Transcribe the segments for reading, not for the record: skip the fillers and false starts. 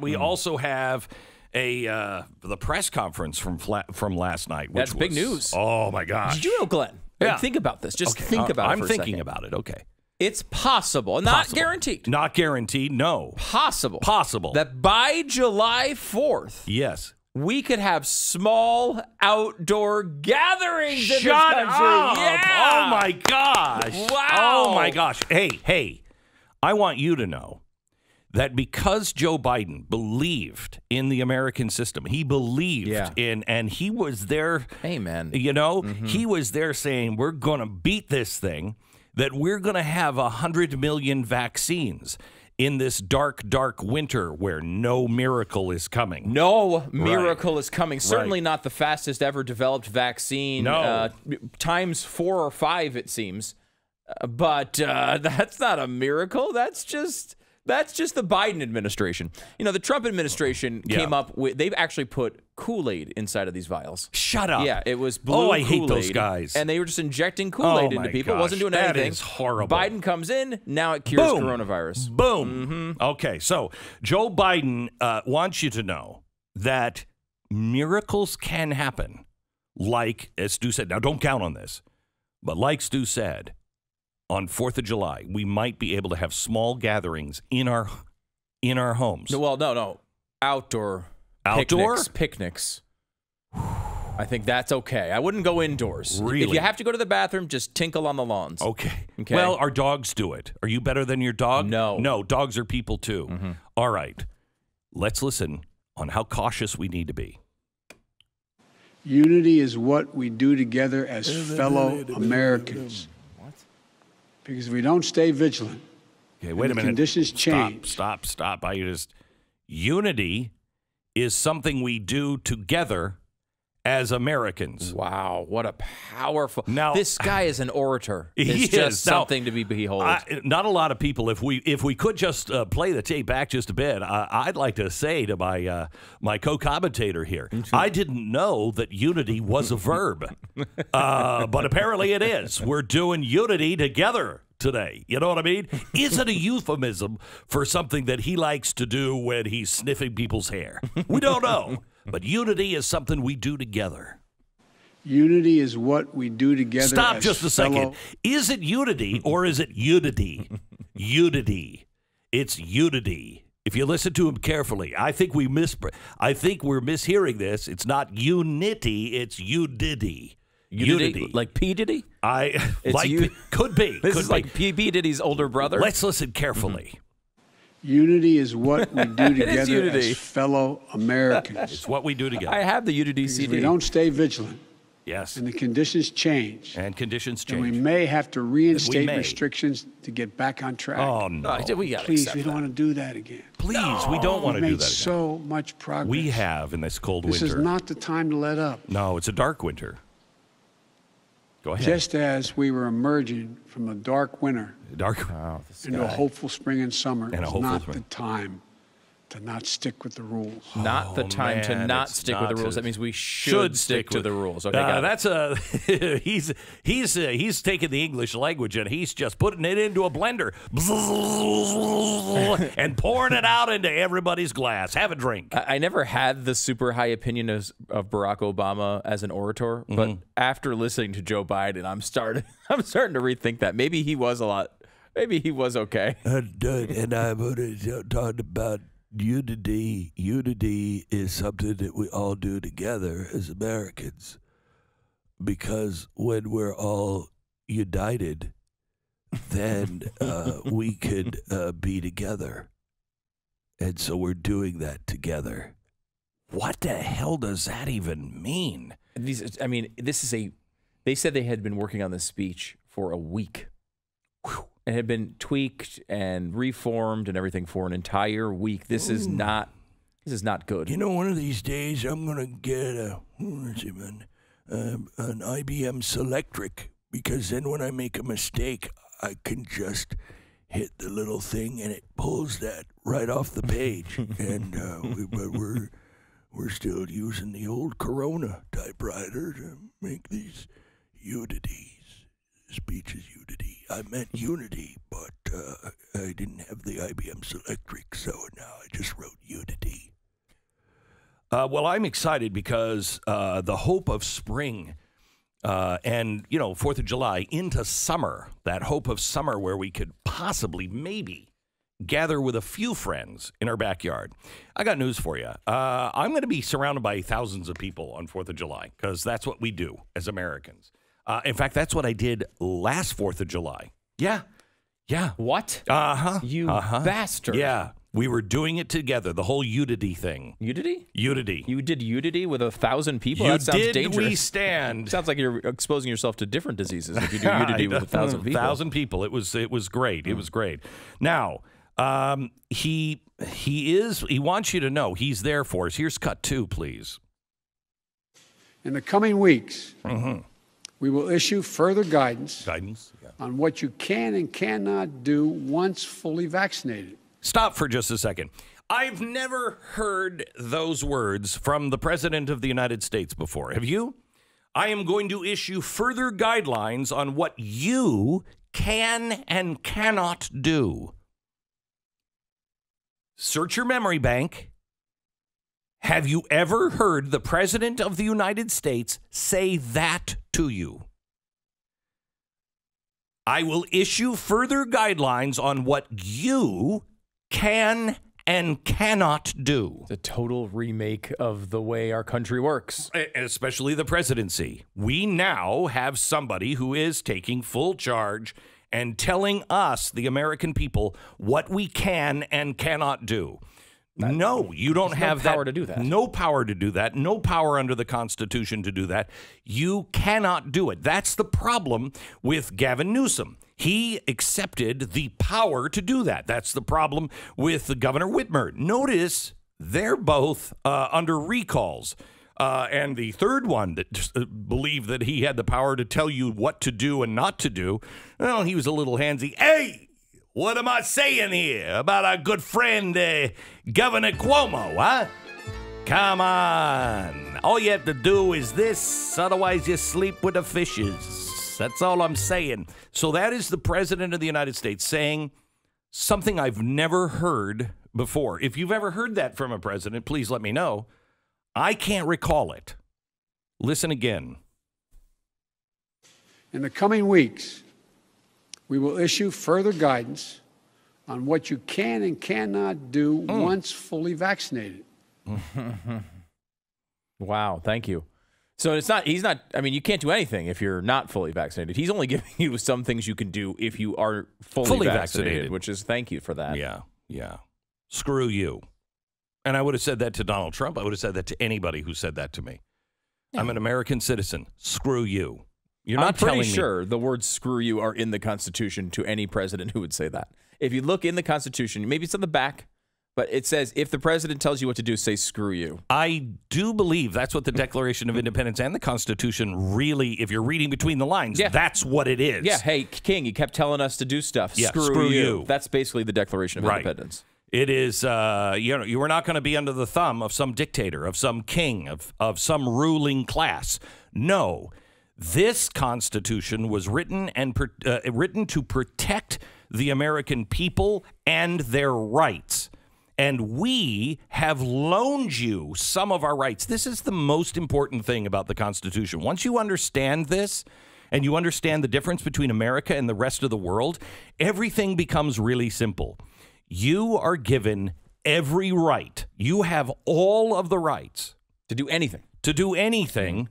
we also have the press conference from last night. Which That's big news. Oh, my gosh. Did you know, Glenn? Yeah. Think about this. Just think about it I'm for a thinking second. about it. Okay. It's possible, not guaranteed. Not guaranteed, no. Possible. Possible. That by July 4th, yes, we could have small outdoor gatherings in this Shut country. up. Yeah. Oh, my gosh. Wow. Oh, my gosh. Hey, I want you to know that because Joe Biden believed in the American system, he believed in, and he was there. Amen. You know, he was there saying, we're going to beat this thing, that we're going to have 100 million vaccines in this dark, dark winter where no miracle is coming. No miracle is coming. Certainly not the fastest ever developed vaccine. No. Times 4 or 5, it seems. But that's not a miracle. That's just the Biden administration. You know, the Trump administration came up with, they've actually put Kool-Aid inside of these vials. Shut up. Yeah, it was blue I hate Kool-Aid, those guys. And they were just injecting Kool-Aid into people. It wasn't doing anything. That is horrible. Biden comes in, now it cures coronavirus. Boom. Okay, so Joe Biden wants you to know that miracles can happen. Like, as Stu said, now don't count on this, but like Stu said, on 4th of July, we might be able to have small gatherings in our homes. Well, no. Outdoor? Picnics. I think that's okay. I wouldn't go indoors. Really? If you have to go to the bathroom, just tinkle on the lawns. Okay. Well, our dogs do it. Are you better than your dog? No. No, dogs are people too. All right. Let's listen on how cautious we need to be. Unity is what we do together as fellow Americans. What? Because if we don't stay vigilant, Okay, wait a minute. Conditions change. Stop. Unity is something we do together as Americans. Wow, what a powerful. Now, this guy is an orator. He It's just is. Now, something to be behold. Not a lot of people. If we could just play the tape back just a bit, I'd like to say to my co-commentator here, I didn't know that unity was a verb, but apparently it is. We're doing unity together today. You know what I mean? Is it a euphemism for something that he likes to do when he's sniffing people's hair? We don't know. But unity is something we do together. unity is what we do together. Stop as just a second. fellow- Is it unity or is it unity? Unity. It's unity. If you listen to him carefully, I think we're mishearing this. It's not unity, it's unity. Unity, like P. Diddy? Could be. This could is be. like P. Diddy's older brother? Let's listen carefully. Unity is what we do together unity. as fellow Americans. It's what we do together. I have the Unity Because CD. if we don't stay vigilant Yes. and the conditions change, And conditions then we change. may have to reinstate may. restrictions to get back on track. Oh, no. We gotta Please, accept we don't that. want to do that again. Please, we don't want to We've do made that. so much progress. We have in this cold This winter. is not the time to let up. No, it's a dark winter. Go ahead. Just as we were emerging from a dark winter dark. into a hopeful spring and summer, And a it's hopeful not spring. the time to not stick with the rules. Not the time to man, not it's stick with not the rules. to- That means we should stick to with- the rules. Okay, got it. That's he's taking the English language and he's just putting it into a blender and pouring it out into everybody's glass. Have a drink. I never had the super high opinion of Barack Obama as an orator, but after listening to Joe Biden, I'm starting to rethink that. Maybe he was okay. And I would have talked about unity. Unity is something that we all do together as Americans. Because when we're all united, then we could be together. And so we're doing that together. What the hell does that even mean? They said they had been working on this speech for a week. It had been tweaked and reformed and everything for an entire week. This is not good. You know, one of these days I'm going to get an IBM Selectric, because then when I make a mistake, I can just hit the little thing and it pulls that right off the page. And but we're still using the old Corona typewriter to make these unities. Speech is unity. I meant unity, but I didn't have the IBM Selectric, so now I just wrote unity. Well, I'm excited because the hope of spring and, 4th of July into summer, that hope of summer where we could possibly, maybe, gather with a few friends in our backyard. I got news for you. I'm going to be surrounded by thousands of people on 4th of July because that's what we do as Americans. In fact, that's what I did last 4th of July. Yeah. What? You bastard. Yeah. We were doing it together, the whole Unity thing. Unity? Unity. You did Unity with 1,000 people? That sounds dangerous. We stand. Sounds like you're exposing yourself to different diseases if you do Unity with 1,000 people. 1,000 people. It was great. It was great. Now, he wants you to know he's there for us. Here's cut 2, please. In the coming weeks, we will issue further guidance on what you can and cannot do once fully vaccinated. Stop for just a second. I've never heard those words from the President of the United States before. Have you? I am going to issue further guidelines on what you can and cannot do. Search your memory bank. Have you ever heard the President of the United States say that to you? I will issue further guidelines on what you can and cannot do. It's a total remake of the way our country works. Especially the presidency. We now have somebody who is taking full charge and telling us, the American people, what we can and cannot do. No, you don't have no power to do that. No power to do that. No power under the Constitution to do that. You cannot do it. That's the problem with Gavin Newsom. He accepted the power to do that. That's the problem with Governor Whitmer. Notice they're both under recalls. And the third one that just believed that he had the power to tell you what to do and not to do, well, he was a little handsy. Hey, what am I saying here about our good friend, Governor Cuomo, huh? Come on. All you have to do is this, otherwise you sleep with the fishes. That's all I'm saying. So that is the President of the United States saying something I've never heard before. If you've ever heard that from a president, please let me know. I can't recall it. Listen again. In the coming weeks, we will issue further guidance on what you can and cannot do once fully vaccinated. Wow, thank you. So he's not, I mean, you can't do anything if you're not fully vaccinated. He's only giving you some things you can do if you are fully vaccinated, which is thank you for that. Yeah. Screw you. And I would have said that to Donald Trump. I would have said that to anybody who said that to me. Yeah. I'm an American citizen. Screw you. You're not telling me. I'm pretty sure the words screw you are in the Constitution to any president who would say that. If you look in the Constitution, maybe it's on the back, but it says if the president tells you what to do, say screw you. I do believe that's what the Declaration of Independence and the Constitution really, if you're reading between the lines, that's what it is. Yeah, hey, King, you kept telling us to do stuff. Yeah, screw you. That's basically the Declaration of Independence. It is, you were not going to be under the thumb of some dictator, of some king, of some ruling class. No, this Constitution was written to protect the American people and their rights. And we have loaned you some of our rights. This is the most important thing about the Constitution. Once you understand this, and you understand the difference between America and the rest of the world, everything becomes really simple. You are given every right. You have all of the rights to do anything. To do anything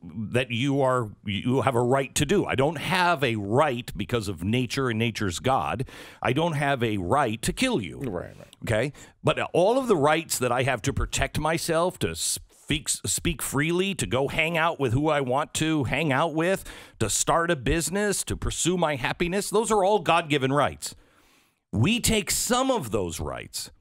that you have a right to do. I don't have a right because of nature and nature's God. I don't have a right to kill you. Right. Okay? But all of the rights that I have to protect myself, to speak freely, to go hang out with who I want to hang out with, to start a business, to pursue my happiness, those are all God-given rights. We take some of those rights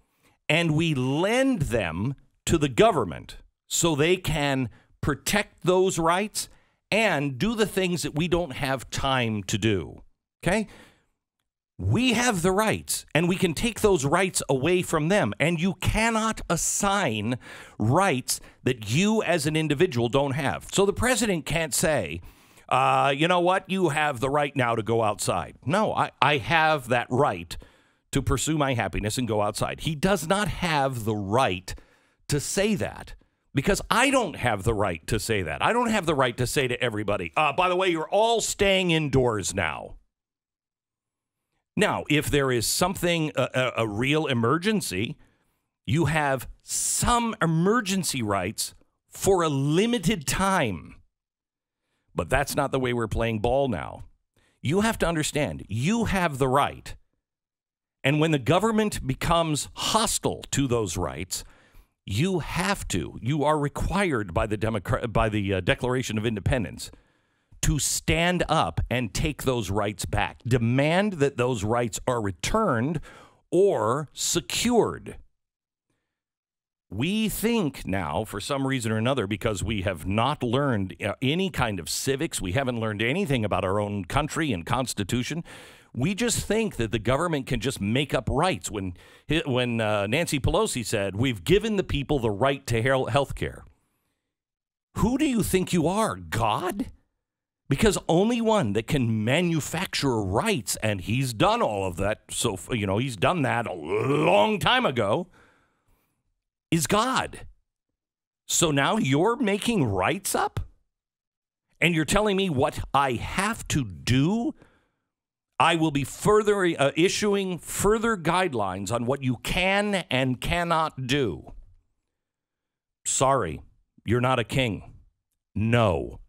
and we lend them to the government so they can protect those rights and do the things that we don't have time to do. Okay? We have the rights and we can take those rights away from them. And you cannot assign rights that you as an individual don't have. So the president can't say, you know what, you have the right now to go outside. No, I have that right to pursue my happiness and go outside. He does not have the right to say that. Because I don't have the right to say that. I don't have the right to say to everybody, by the way, you're all staying indoors now. Now, if there is something, a real emergency, you have some emergency rights for a limited time. But that's not the way we're playing ball now. You have to understand, you have the right. And when the government becomes hostile to those rights, you are required by the Declaration of Independence to stand up and take those rights back. Demand that those rights are returned or secured. We think now, for some reason or another, because we have not learned any kind of civics, we haven't learned anything about our own country and Constitution, we just think that the government can just make up rights. When Nancy Pelosi said, we've given the people the right to health care. Who do you think you are, God? Because only one that can manufacture rights, and he's done all of that, so, he's done that a long time ago, is God. So now you're making rights up? And you're telling me what I have to do? I will be further issuing further guidelines on what you can and cannot do. Sorry, you're not a king. No.